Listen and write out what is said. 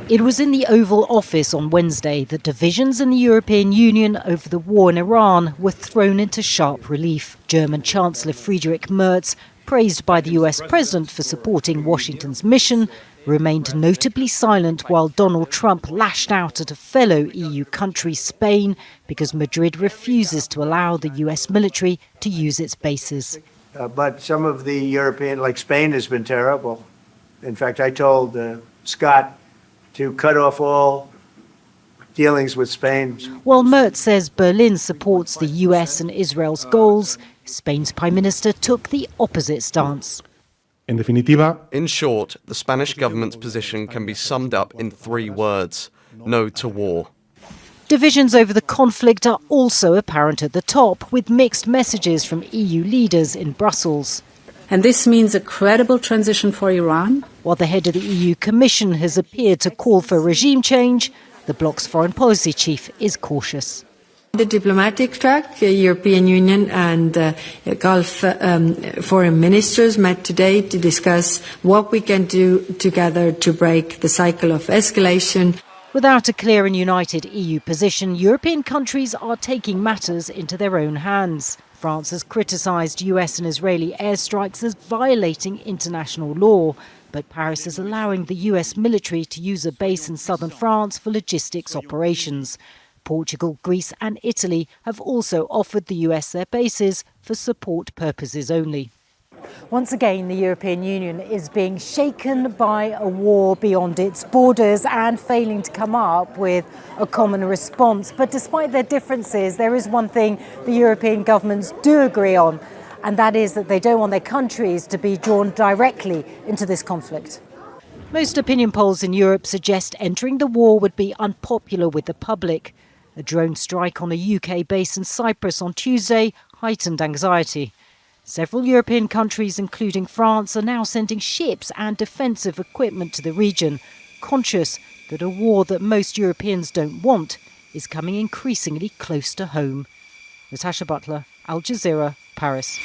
It was in the Oval Office on Wednesday that divisions in the European Union over the war in Iran were thrown into sharp relief. German Chancellor Friedrich Merz, praised by the US President for supporting Washington's mission, remained notably silent while Donald Trump lashed out at a fellow EU country, Spain, because Madrid refuses to allow the US military to use its bases. But some of the European, like Spain, has been terrible. In fact, I told Scott to cut off all dealings with Spain. While Merz says Berlin supports the US and Israel's goals, Spain's Prime Minister took the opposite stance. In short, the Spanish government's position can be summed up in 3 words: no to war. Divisions over the conflict are also apparent at the top, with mixed messages from EU leaders in Brussels. And this means a credible transition for Iran. While the head of the EU Commission has appeared to call for regime change, the bloc's foreign policy chief is cautious. The diplomatic track, the European Union and Gulf foreign ministers met today to discuss what we can do together to break the cycle of escalation. Without a clear and united EU position, European countries are taking matters into their own hands. France has criticised US and Israeli airstrikes as violating international law, but Paris is allowing the US military to use a base in southern France for logistics operations. Portugal, Greece and Italy have also offered the US their bases for support purposes only. Once again, the European Union is being shaken by a war beyond its borders and failing to come up with a common response. But despite their differences, there is one thing the European governments do agree on, and that is that they don't want their countries to be drawn directly into this conflict. Most opinion polls in Europe suggest entering the war would be unpopular with the public. A drone strike on a UK base in Cyprus on Tuesday heightened anxiety. Several European countries, including France, are now sending ships and defensive equipment to the region, conscious that a war that most Europeans don't want is coming increasingly close to home. Natacha Butler, Al Jazeera, Paris.